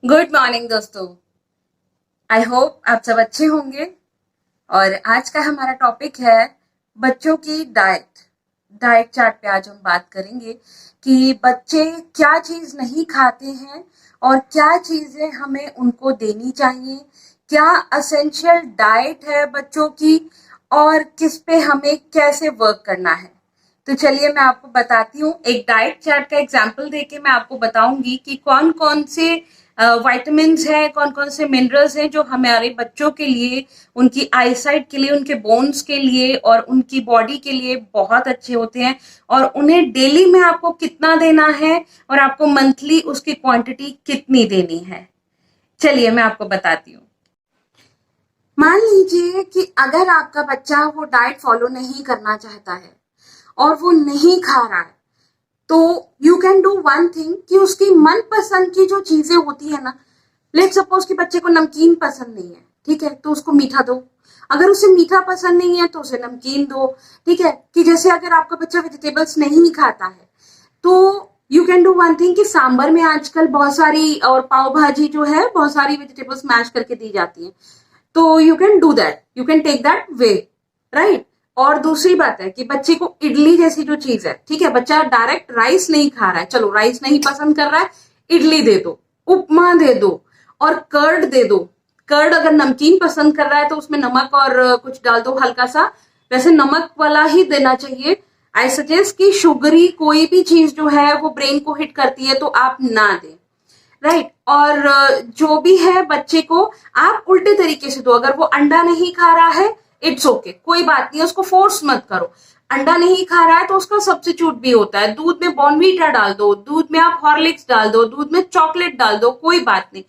Good morning दोस्तों। I hope आप सब अच्छे होंगे। और आज का हमारा टॉपिक है बच्चों की डाइट। डाइट चार्ट पे आज हम बात करेंगे कि बच्चे क्या चीज नहीं खाते हैं और क्या चीजें हमें उनको देनी चाहिए, क्या असेंशियल डाइट है बच्चों की और किस पे हमें कैसे वर्क करना है। तो चलिए मैं आपको बताती हूँ, एक डाइट चार्ट का एग्जाम्पल देके मैं आपको बताऊंगी कि कौन कौन से वाइटामिन्स हैं, कौन कौन से मिनरल्स हैं जो हमारे बच्चों के लिए, उनकी आईसाइट के लिए, उनके बोन्स के लिए और उनकी बॉडी के लिए बहुत अच्छे होते हैं और उन्हें डेली में आपको कितना देना है और आपको मंथली उसकी क्वांटिटी कितनी देनी है। चलिए मैं आपको बताती हूँ। मान लीजिए कि अगर आपका बच्चा वो डाइट फॉलो नहीं करना चाहता है और वो नहीं खा रहा है, तो you can do one thing कि उसकी मनपसंद की जो चीजें होती है ना, लेट सपोज कि बच्चे को नमकीन पसंद नहीं है, ठीक है, तो उसको मीठा दो। अगर उसे मीठा पसंद नहीं है तो उसे नमकीन दो। ठीक है, कि जैसे अगर आपका बच्चा वेजिटेबल्स नहीं खाता है तो you can do one thing कि सांबर में आजकल बहुत सारी, और पाव भाजी जो है बहुत सारी वेजिटेबल्स मैश करके दी जाती है, तो you can do that, you can take that way, right. और दूसरी बात है कि बच्चे को इडली जैसी जो चीज है, ठीक है, बच्चा डायरेक्ट राइस नहीं खा रहा है, चलो राइस नहीं पसंद कर रहा है, इडली दे दो, उपमा दे दो और कर्ड दे दो। कर्ड अगर नमकीन पसंद कर रहा है तो उसमें नमक और कुछ डाल दो हल्का सा, वैसे नमक वाला ही देना चाहिए। आई सजेस्ट कि शुगरी कोई भी चीज जो है वो ब्रेन को हिट करती है तो आप ना दें, राइट। और जो भी है बच्चे को आप उल्टे तरीके से दो। अगर वो अंडा नहीं खा रहा है, इट्स ओके, कोई बात नहीं, उसको फोर्स मत करो। अंडा नहीं खा रहा है तो उसका सब्स्टिट्यूट भी होता है, दूध में बॉर्नवीटा डाल दो, दूध में आप हॉर्लिक्स डाल दो, दूध में चॉकलेट डाल दो, कोई बात नहीं।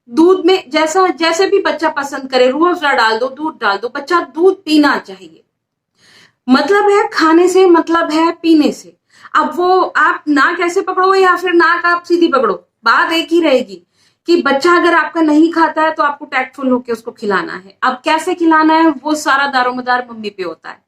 दूध में जैसा जैसे भी बच्चा पसंद करे, रूह अफ़ज़ा डाल दो, दूध डाल दो, बच्चा दूध पीना चाहिए। मतलब है खाने से, मतलब है पीने से। अब वो आप ना कैसे पकड़ो या फिर नाक आप सीधी पकड़ो, बात एक ही रहेगी कि बच्चा अगर आपका नहीं खाता है तो आपको टैक्टफुल होकर उसको खिलाना है। अब कैसे खिलाना है वो सारा दारोमदार मम्मी पे होता है।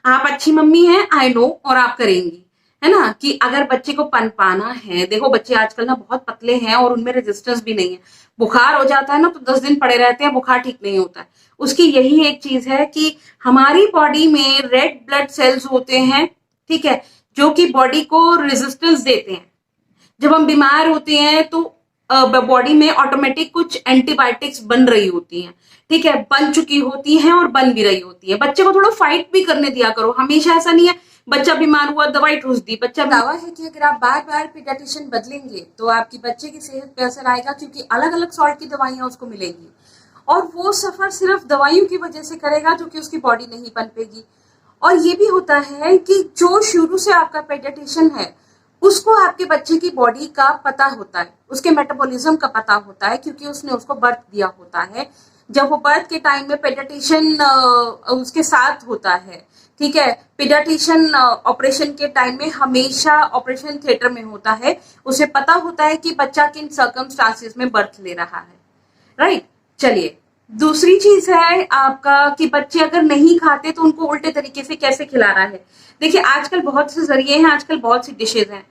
आप अच्छी मम्मी हैं, आई नो, और आप करेंगी, है ना, कि अगर बच्चे को पनपाना है, देखो बच्चे आजकल ना बहुत पतले हैं और उनमें रेजिस्टेंस भी नहीं है। बुखार हो जाता है ना तो 10 दिन पड़े रहते हैं, बुखार ठीक नहीं होता है। उसकी यही एक चीज है कि हमारी बॉडी में रेड ब्लड सेल्स होते हैं, ठीक है, जो कि बॉडी को रेजिस्टेंस देते हैं। जब हम बीमार होते हैं तो बॉडी में ऑटोमेटिक कुछ एंटीबायोटिक्स बन रही होती हैं, ठीक है, बन चुकी होती हैं और बन भी रही होती है। बच्चे को थोड़ा फाइट भी करने दिया करो, हमेशा ऐसा नहीं है बच्चा बीमार हुआ दवाई ठूस दी। बच्चा दावा है कि अगर आप बार बार पीडियाट्रिशियन बदलेंगे तो आपकी बच्चे की सेहत पे असर आएगा, क्योंकि अलग अलग सॉल्ट की दवाइयां उसको मिलेंगी और वो सफर सिर्फ दवाइयों की वजह से करेगा जो कि उसकी बॉडी नहीं बन पेगी। और ये भी होता है कि जो शुरू से आपका पेडियाट्रिशियन है उसको आपके बच्चे की बॉडी का पता होता है, उसके मेटाबॉलिज्म का पता होता है, क्योंकि उसने उसको बर्थ दिया होता है। जब वो बर्थ के टाइम में पेडियाट्रिशियन उसके साथ होता है, ठीक है, पीडियाट्रिशियन ऑपरेशन के टाइम में हमेशा ऑपरेशन थिएटर में होता है, उसे पता होता है कि बच्चा किन सर्कमस्टांसेस में बर्थ ले रहा है, राइट। चलिए, दूसरी चीज है आपका कि बच्चे अगर नहीं खाते तो उनको उल्टे तरीके से कैसे खिलाना है। देखिए आजकल बहुत से जरिए हैं, आजकल बहुत सी डिशेज हैं।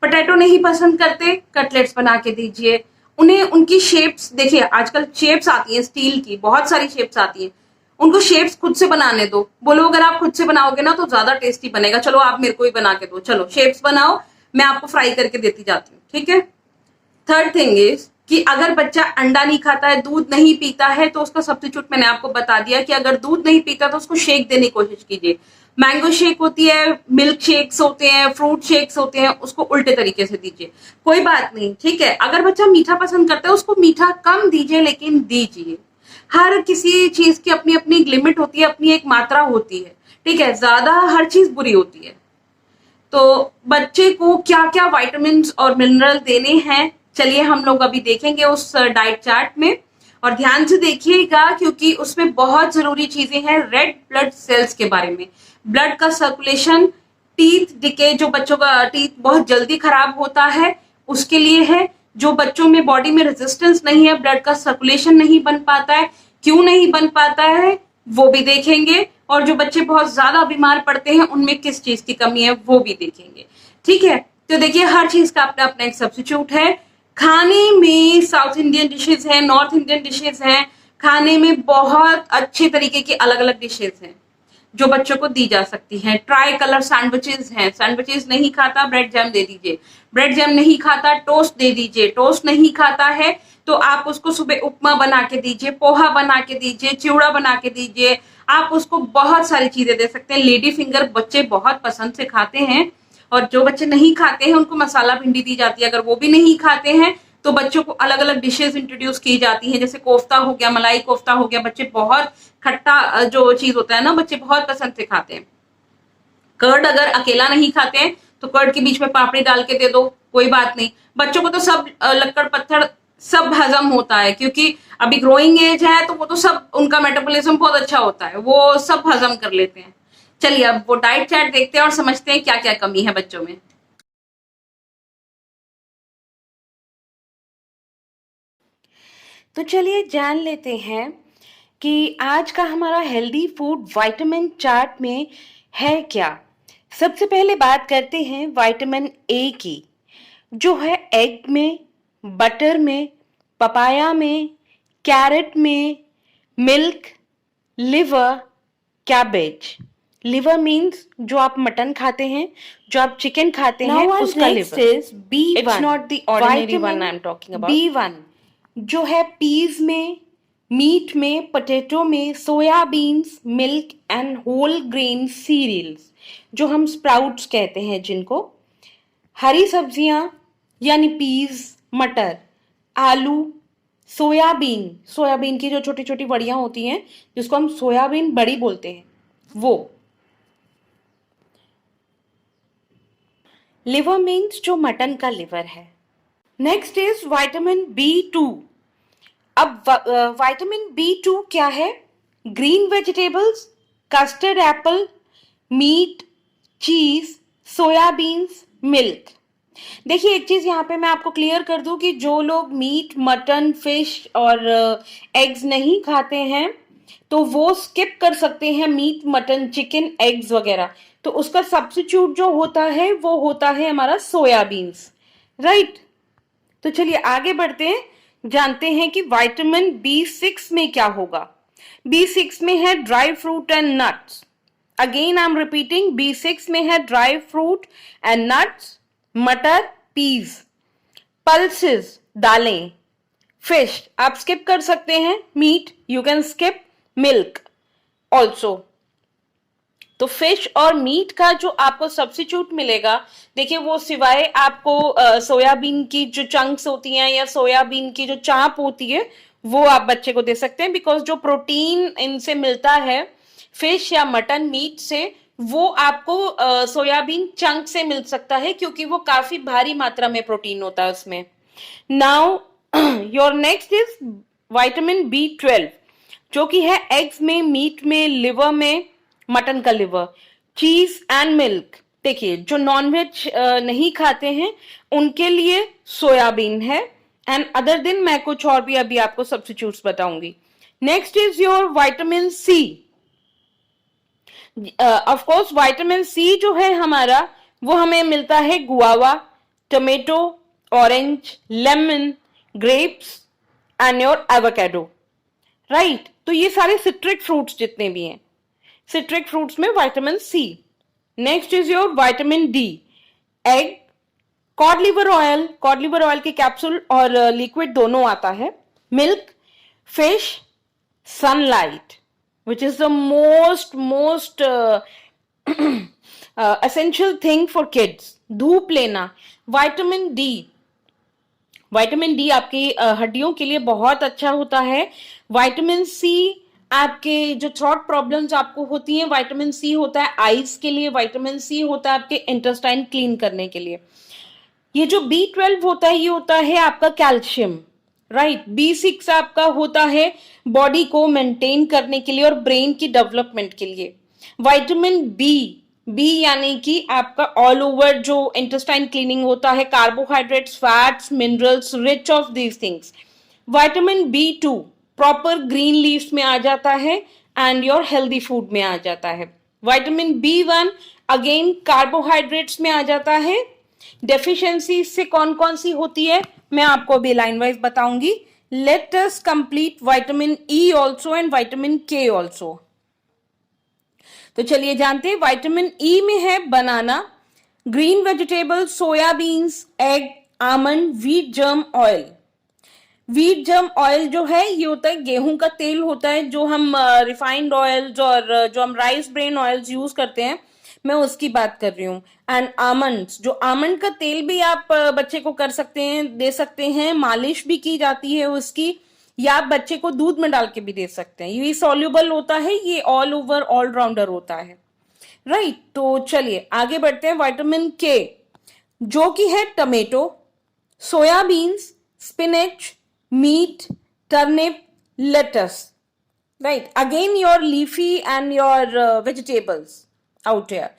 पोटैटो नहीं पसंद करते, कटलेट्स बना के दीजिए उन्हें। उनकी शेप्स देखिए, आजकल शेप्स आती हैं स्टील की, बहुत सारी शेप्स आती हैं, उनको शेप्स खुद से बनाने दो। बोलो अगर आप खुद से बनाओगे ना तो ज्यादा टेस्टी बनेगा, चलो आप मेरे को ही बना के दो, चलो शेप्स बनाओ, मैं आपको फ्राई करके देती जाती हूँ, ठीक है। थर्ड थिंग इज कि अगर बच्चा अंडा नहीं खाता है, दूध नहीं पीता है, तो उसका सब्स्टिट्यूट मैंने आपको बता दिया कि अगर दूध नहीं पीता तो उसको शेक देने की कोशिश कीजिए। मैंगो शेक होती है, मिल्क शेक्स होते हैं, फ्रूट शेक्स होते हैं, उसको उल्टे तरीके से दीजिए, कोई बात नहीं, ठीक है। अगर बच्चा मीठा पसंद करता है उसको मीठा कम दीजिए, लेकिन दीजिए। हर किसी चीज की अपनी अपनी एक लिमिट होती है, अपनी एक मात्रा होती है, ठीक है, ज्यादा हर चीज बुरी होती है। तो बच्चे को क्या क्या विटामिन और मिनरल देने हैं, चलिए हम लोग अभी देखेंगे उस डाइट चार्ट में, और ध्यान से देखिएगा क्योंकि उसमें बहुत जरूरी चीजें हैं रेड ब्लड सेल्स के बारे में। ब्लड का सर्कुलेशन, टीथ डिके, जो बच्चों का टीथ बहुत जल्दी खराब होता है उसके लिए है। जो बच्चों में बॉडी में रेजिस्टेंस नहीं है, ब्लड का सर्कुलेशन नहीं बन पाता है, क्यों नहीं बन पाता है वो भी देखेंगे। और जो बच्चे बहुत ज्यादा बीमार पड़ते हैं उनमें किस चीज की कमी है वो भी देखेंगे, ठीक है। तो देखिए हर चीज का अपना अपना एक सब्स्टिट्यूट है। खाने में साउथ इंडियन डिशेज हैं, नॉर्थ इंडियन डिशेज हैं, खाने में बहुत अच्छे तरीके की अलग अलग डिशेज हैं जो बच्चों को दी जा सकती हैं। ट्राई कलर सैंडविचेस हैं, सैंडविचेस नहीं खाता ब्रेड जैम दे दीजिए, ब्रेड जैम नहीं खाता टोस्ट दे दीजिए, टोस्ट नहीं खाता है तो आप उसको सुबह उपमा बना के दीजिए, पोहा बना के दीजिए, चिवड़ा बना के दीजिए, आप उसको बहुत सारी चीजें दे सकते हैं। लेडी फिंगर बच्चे बहुत पसंद से खाते हैं, और जो बच्चे नहीं खाते हैं उनको मसाला भिंडी दी जाती है। अगर वो भी नहीं खाते हैं तो बच्चों को अलग अलग डिशेस इंट्रोड्यूस की जाती हैं, जैसे कोफ्ता हो गया, मलाई कोफ्ता हो गया। बच्चे बहुत खट्टा जो चीज होता है ना, बच्चे बहुत पसंद से खाते हैं। कर्ड अगर अकेला नहीं खाते हैं तो कर्ड के बीच में पापड़ी डाल के दे दो, कोई बात नहीं। बच्चों को तो सब लक्कड़ पत्थर सब हजम होता है, क्योंकि अभी ग्रोइंग एज है तो वो तो सब, उनका मेटाबॉलिज्म बहुत अच्छा होता है, वो सब हजम कर लेते हैं। चलिए अब वो डाइट चार्ट देखते हैं और समझते हैं क्या क्या कमी है बच्चों में। तो चलिए जान लेते हैं कि आज का हमारा हेल्दी फूड विटामिन चार्ट में है क्या। सबसे पहले बात करते हैं विटामिन ए की, जो है एग में, बटर में, पपाया में, कैरेट में, milk, liver, cabbage. Liver means जो आप मटन खाते हैं, जो आप चिकन खाते हैं, उसका liver. It's not the ordinary one I am talking about. B1 जो है पीज में, मीट में, पोटैटो में, soyabeans, milk and whole grain cereals, जो हम स्प्राउट्स कहते हैं जिनको। हरी सब्जियां यानी पीज, मटर, आलू, सोयाबीन, सोयाबीन की जो छोटी छोटी बड़ियां होती हैं जिसको हम सोयाबीन बड़ी बोलते हैं, वो। लिवर मीन्स जो मटन का लिवर है। Next is vitamin B2। अब विटामिन B2 क्या है? Green vegetables, custard apple, meat, cheese, soyabeans, milk. देखिए एक चीज यहाँ पे मैं आपको क्लियर कर दूं कि जो लोग मीट, मटन, फिश और एग्स नहीं खाते हैं तो वो स्किप कर सकते हैं मीट, मटन, चिकन, एग्स वगैरह। तो उसका सब्स्टिट्यूट जो होता है वो होता है हमारा सोयाबीन्स, राइट। तो चलिए आगे बढ़ते हैं, जानते हैं कि विटामिन B6 में क्या होगा। B6 में है dry fruit and nuts. Again I am repeating, B6 में है ड्राई फ्रूट एंड नट्स, मटर, पीज, पल्सेस, दालें, फिश आप स्किप कर सकते हैं, meat you can skip, milk also. तो फिश और मीट का जो आपको सब्स्टिट्यूट मिलेगा, देखिए वो सिवाय आपको सोयाबीन की जो चंक्स होती हैं या सोयाबीन की जो चाप होती है वो आप बच्चे को दे सकते हैं, बिकॉज जो प्रोटीन इनसे मिलता है फिश या मटन मीट से, वो आपको सोयाबीन चंक से मिल सकता है, क्योंकि वो काफी भारी मात्रा में प्रोटीन होता है उसमें। Now your next is vitamin B12, जो कि है एग्स में, मीट में, लिवर में, मटन का लिवर, चीज एंड मिल्क। देखिए जो नॉनवेज नहीं खाते हैं उनके लिए सोयाबीन है, एंड अदर दिन मैं कुछ और भी अभी आपको सब्स्टिट्यूट्स बताऊंगी। Next is your vitamin C। Of course vitamin C जो है हमारा वो हमें मिलता है guava, tomato, orange, lemon, grapes and your avocado, right. तो ये सारे सिट्रिक फ्रूट्स जितने भी हैं, सिट्रिक फ्रूट्स में vitamin C। Next is your vitamin D, egg, cod liver oil, cod liver oil के कैप्सूल और लिक्विड दोनों आता है, milk, fish, sunlight which is the most essential thing for kids, धूप लेना। विटामिन D आपकी हड्डियों के लिए बहुत अच्छा होता है। विटामिन C आपके जो थ्रोट प्रॉब्लम्स आपको होती हैं, विटामिन C होता है आईज के लिए, विटामिन C होता है आपके इंटेस्टाइन क्लीन करने के लिए। ये जो B12 होता है ये होता है आपका कैल्शियम, राइट। B6 आपका होता है बॉडी को मेंटेन करने के लिए और ब्रेन की डेवलपमेंट के लिए। विटामिन बी यानी कि आपका ऑल ओवर जो इंटेस्टाइन क्लीनिंग होता है, carbohydrates, fats, minerals, rich of these things. Vitamin B2 proper green leaves में आ जाता है एंड योर हेल्दी फूड में आ जाता है। विटामिन B1 अगेन कार्बोहाइड्रेट्स में आ जाता है। डेफिशिएंसी इससे कौन कौन सी होती है? मैं आपको अभी लाइन वाइज बताऊंगी. Let us complete vitamin E also and vitamin K also. तो चलिए जानते हैं. विटामिन ई में है banana, green vegetable, soybeans, egg, almond, wheat germ oil. Wheat germ oil जो है ये होता है गेहूं का तेल होता है, जो हम रिफाइंड ऑयल्स और जो हम राइस ब्रेन ऑयल्स यूज करते हैं, मैं उसकी बात कर रही हूँ. एंड आमंड्स, जो आमंड का तेल भी आप बच्चे को कर सकते हैं, दे सकते हैं, मालिश भी की जाती है उसकी, या आप बच्चे को दूध में डाल के भी दे सकते हैं. ये सॉल्युबल होता है, ये ऑल ओवर ऑलराउंडर होता है. राइट. तो चलिए आगे बढ़ते हैं. विटामिन के जो कि है tomato, soyabeans, spinach, meat, turnip, lettuce. Right. Again your leafy and your vegetables out here.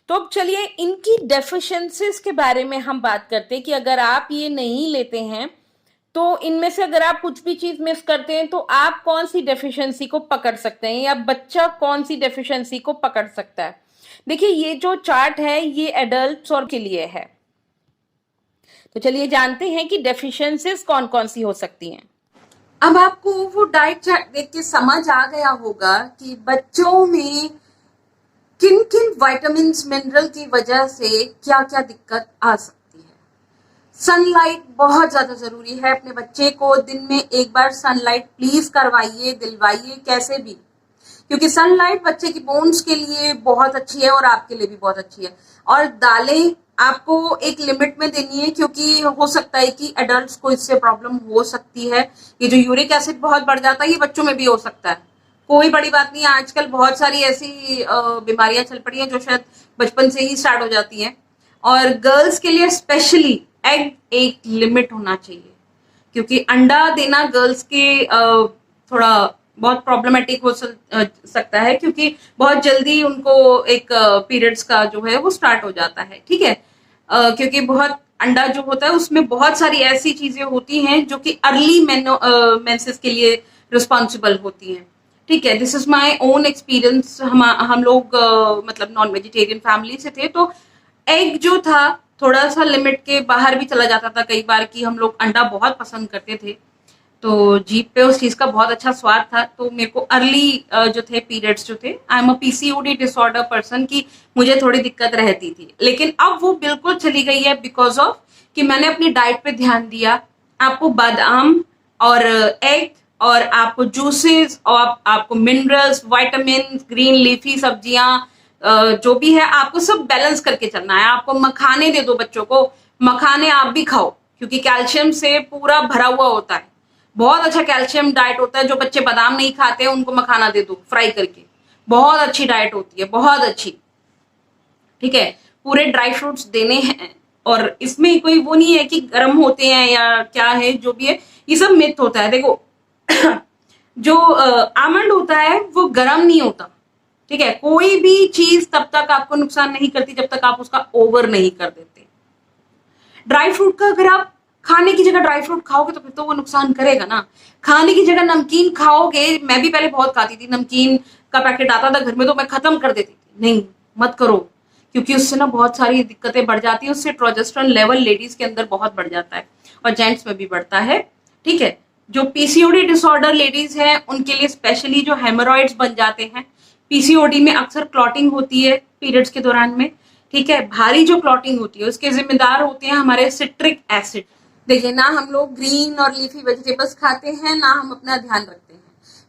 तो अब चलिए इनकी डेफिशिएंसीज के बारे में हम बात करते हैं कि अगर आप ये नहीं लेते हैं तो इनमें से अगर आप कुछ भी चीज मिस करते हैं तो आप कौन सी डेफिशिएंसी को पकड़ सकते हैं, या बच्चा कौन सी डेफिशिएंसी को पकड़ सकता है. देखिए ये जो चार्ट है ये एडल्ट्स और के लिए है. तो चलिए जानते हैं कि डेफिशिएंसीज कौन कौन सी हो सकती हैं. अब आपको वो डाइट चार्ट देख के समझ आ गया होगा कि बच्चों में किन किन विटामिन मिनरल की वजह से क्या क्या दिक्कत आ सकती है. सनलाइट बहुत ज्यादा जरूरी है. अपने बच्चे को दिन में एक बार सनलाइट प्लीज करवाइए, दिलवाइए कैसे भी, क्योंकि सनलाइट बच्चे की बोन्स के लिए बहुत अच्छी है और आपके लिए भी बहुत अच्छी है. और दालें आपको एक लिमिट में देनी है, क्योंकि हो सकता है कि एडल्ट्स को इससे प्रॉब्लम हो सकती है. ये जो यूरिक एसिड बहुत बढ़ जाता है ये बच्चों में भी हो सकता है. कोई बड़ी बात नहीं है. आजकल बहुत सारी ऐसी बीमारियां चल पड़ी हैं जो शायद बचपन से ही स्टार्ट हो जाती हैं. और गर्ल्स के लिए स्पेशली एग एक लिमिट होना चाहिए, क्योंकि अंडा देना गर्ल्स के थोड़ा बहुत प्रॉब्लमेटिक हो सकता है, क्योंकि बहुत जल्दी उनको एक पीरियड्स का जो है वो स्टार्ट हो जाता है. ठीक है. क्योंकि बहुत अंडा जो होता है उसमें बहुत सारी ऐसी चीजें होती हैं जो कि अर्ली मेंसेस के लिए रिस्पॉन्सिबल होती हैं. ठीक है. This is my own experience. हम लोग मतलब नॉन वेजिटेरियन फैमिली से थे, तो एग जो था थोड़ा सा लिमिट के बाहर भी चला जाता था कई बार, कि हम लोग अंडा बहुत पसंद करते थे, तो जीभ पे उस चीज का बहुत अच्छा स्वाद था. तो मेरे को अर्ली जो थे पीरियड्स जो थे, I am a PCOD disorder person, की मुझे थोड़ी दिक्कत रहती थी. लेकिन अब वो बिल्कुल चली गई है, बिकॉज ऑफ कि मैंने अपनी डाइट पे ध्यान दिया. आपको बादाम और एग और आपको जूसेस और आपको मिनरल्स, विटामिन, ग्रीन लीफी सब्जियां, जो भी है आपको सब बैलेंस करके चलना है. आपको मखाने दे दो बच्चों को, मखाने आप भी खाओ, क्योंकि कैल्शियम से पूरा भरा हुआ होता है. बहुत अच्छा कैल्शियम डाइट होता है. जो बच्चे बादाम नहीं खाते हैं उनको मखाना दे दो फ्राई करके, बहुत अच्छी डाइट होती है, बहुत अच्छी. ठीक है. पूरे ड्राई फ्रूट्स देने हैं, और इसमें कोई वो नहीं है कि गर्म होते हैं या क्या है, जो भी है ये सब मिथ होता है. देखो जो आमंड होता है वो गर्म नहीं होता. ठीक है. कोई भी चीज तब तक आपको नुकसान नहीं करती जब तक आप उसका ओवर नहीं कर देते. ड्राई फ्रूट का अगर आप खाने की जगह ड्राई फ्रूट खाओगे तो फिर तो वो नुकसान करेगा ना. खाने की जगह नमकीन खाओगे, मैं भी पहले बहुत खाती थी, नमकीन का पैकेट आता था घर में तो मैं खत्म कर देती थी. नहीं, मत करो, क्योंकि उससे ना बहुत सारी दिक्कतें बढ़ जाती है. उससे प्रोजेस्टेरोन लेवल लेडीज के अंदर बहुत बढ़ जाता है और जेंट्स में भी बढ़ता है. ठीक है. जो पीसीओडी डिसऑर्डर लेडीज है उनके लिए स्पेशली जो हेमोरॉइड्स बन जाते हैं, पीसीओडी में अक्सर क्लॉटिंग होती है पीरियड्स के दौरान में. ठीक है. भारी जो क्लॉटिंग होती है उसके जिम्मेदार होते हैं हमारे सिट्रिक एसिड. देखिए ना, हम लोग ग्रीन और लीफी वेजिटेबल्स खाते हैं, ना हम अपना ध्यान रखते हैं.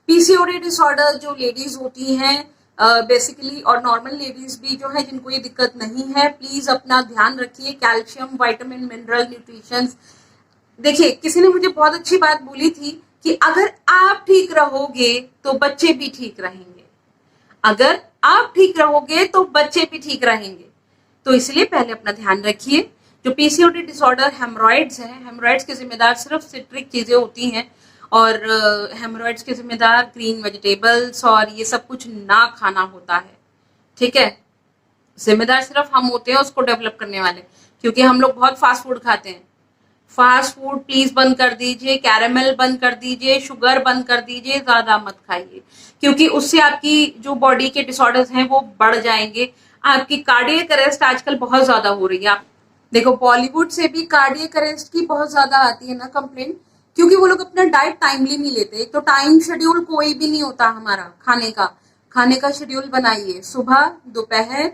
पीसीओडी डिसऑर्डर जो लेडीज होती हैं बेसिकली, और नॉर्मल लेडीज भी जो है जिनको ये दिक्कत नहीं है, प्लीज अपना ध्यान रखिए. Calcium, vitamin, mineral, nutrition. देखिए किसी ने मुझे बहुत अच्छी बात बोली थी कि अगर आप ठीक रहोगे तो बच्चे भी ठीक रहेंगे. अगर आप ठीक रहोगे तो बच्चे भी ठीक रहेंगे. तो इसलिए पहले अपना ध्यान रखिए. जो पीसीओडी डिसऑर्डर हेमरॉइड्स है, हेमरॉइड्स के जिम्मेदार सिर्फ सिट्रिक चीजें होती हैं, और हेमरॉइड्स के जिम्मेदार ग्रीन वेजिटेबल्स और ये सब कुछ ना खाना होता है. ठीक है. जिम्मेदार सिर्फ हम होते हैं उसको डेवलप करने वाले, क्योंकि हम लोग बहुत फास्ट फूड खाते हैं. फास्ट फूड प्लीज बंद कर दीजिए, कैरेमल बंद कर दीजिए, शुगर बंद कर दीजिए, ज्यादा मत खाइए, क्योंकि उससे आपकी जो बॉडी के डिसऑर्डर्स हैं वो बढ़ जाएंगे. आपकी कार्डियक अरेस्ट आजकल बहुत ज्यादा हो रही है. आप देखो बॉलीवुड से भी कार्डियक अरेस्ट की बहुत ज्यादा आती है ना कंप्लेंट, क्योंकि वो लोग अपना डाइट टाइमली नहीं लेते। एक तो टाइम शेड्यूल कोई भी नहीं होता हमारा खाने का शेड्यूल बनाइए, सुबह, दोपहर,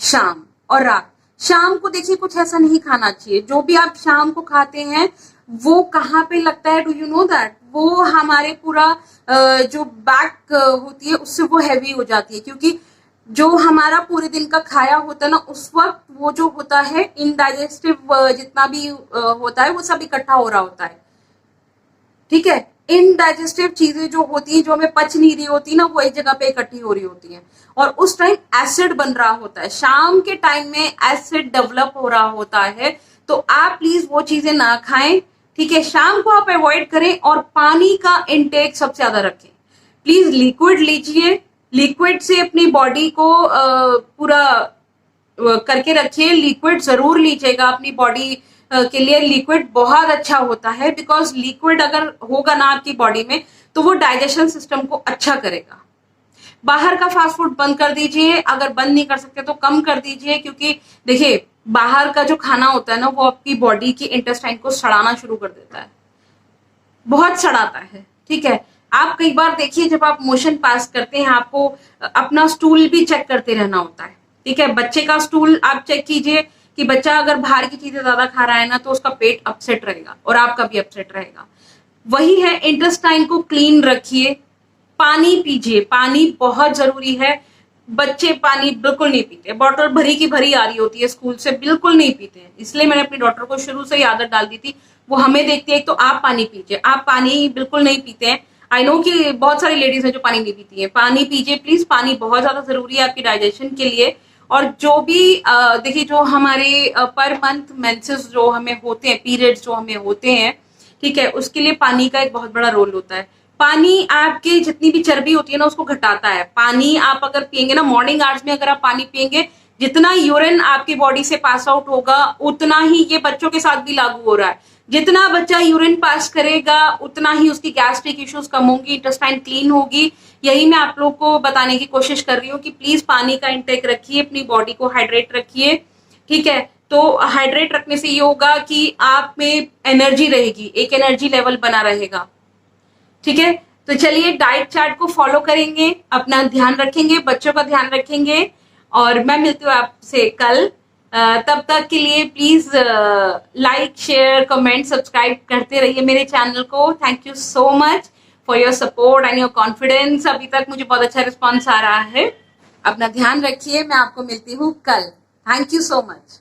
शाम और रात। शाम को देखिए कुछ ऐसा नहीं खाना चाहिए। जो भी आप शाम को खाते हैं वो कहाँ पे लगता है, डू यू नो दैट, वो हमारे पूरा जो बैक होती है उससे वो हैवी हो जाती है, क्योंकि जो हमारा पूरे दिन का खाया होता है ना, उस वक्त वो जो होता है इनडाइजेस्टिव जितना भी होता है वो सब इकट्ठा हो रहा होता है। ठीक है, इनडाइजेस्टिव चीजें जो होती हैं, जो हमें पच नहीं रही होती ना, वो एक जगह पे इकट्ठी हो रही होती हैं और उस टाइम एसिड बन रहा होता है। शाम के टाइम में एसिड डेवलप हो रहा होता है, तो आप प्लीज वो चीजें ना खाएं। ठीक है, शाम को आप अवॉइड करें और पानी का इंटेक सबसे ज्यादा रखें। प्लीज लिक्विड लीजिए, लिक्विड से अपनी बॉडी को पूरा करके रखिए। लिक्विड जरूर लीजिएगा अपनी बॉडी के लिए। लिक्विड बहुत अच्छा होता है, बिकॉज लिक्विड अगर होगा ना आपकी बॉडी में तो वो डाइजेशन सिस्टम को अच्छा करेगा। बाहर का फास्ट फूड बंद कर दीजिए, अगर बंद नहीं कर सकते तो कम कर दीजिए, क्योंकि देखिए बाहर का जो खाना होता है ना वो आपकी बॉडी की इंटेस्टाइन को सड़ाना शुरू कर देता है, बहुत सड़ाता है। ठीक है, आप कई बार देखिए जब आप मोशन पास करते हैं आपको अपना स्टूल भी चेक करते रहना होता है। ठीक है, बच्चे का स्टूल आप चेक कीजिए कि बच्चा अगर बाहर की चीजें ज्यादा खा रहा है ना तो उसका पेट अपसेट रहेगा और आपका भी अपसेट रहेगा। वही है, इंटेस्टाइन को क्लीन रखिए, पानी पीजिए, पानी बहुत जरूरी है। बच्चे पानी बिल्कुल नहीं पीते, बॉटल भरी की भरी आ रही होती है स्कूल से, बिल्कुल नहीं पीते हैं। इसलिए मैंने अपनी डॉटर को शुरू से ही आदत डाल दी थी, वो हमें देखती है तो आप पानी पीजिए। आप पानी बिल्कुल नहीं पीते हैं, आई नो कि बहुत सारी लेडीज हैं जो पानी नहीं पीती हैं। पानी पीजिए प्लीज, पानी बहुत ज्यादा जरूरी है आपकी डाइजेशन के लिए। और जो भी देखिए जो हमारे पर मंथ मेंसेस जो हमें होते हैं, पीरियड्स जो हमें होते हैं, ठीक है, उसके लिए पानी का एक बहुत बड़ा रोल होता है। पानी आपके जितनी भी चर्बी होती है ना उसको घटाता है। पानी आप अगर पियेंगे ना मॉर्निंग आवर्स में, अगर आप पानी पियेंगे, जितना यूरिन आपकी बॉडी से पास आउट होगा उतना ही, ये बच्चों के साथ भी लागू हो रहा है, जितना बच्चा यूरिन पास करेगा उतना ही उसकी गैस्ट्रिक इश्यूज कम होंगी, इंटेस्टाइन क्लीन होगी। यही मैं आप लोग को बताने की कोशिश कर रही हूँ कि प्लीज पानी का इंटेक रखिए, अपनी बॉडी को हाइड्रेट रखिए। ठीक है, तो हाइड्रेट रखने से ये होगा कि आप में एनर्जी रहेगी, एक एनर्जी लेवल बना रहेगा। ठीक है, तो चलिए डाइट चार्ट को फॉलो करेंगे, अपना ध्यान रखेंगे, बच्चों का ध्यान रखेंगे और मैं मिलती हूँ आपसे कल। तब तक के लिए please like, share, comment, subscribe करते रहिए मेरे चैनल को। Thank you so much for your support and your confidence. अभी तक मुझे बहुत अच्छा रिस्पॉन्स आ रहा है। अपना ध्यान रखिए, मैं आपको मिलती हूँ कल। Thank you so much.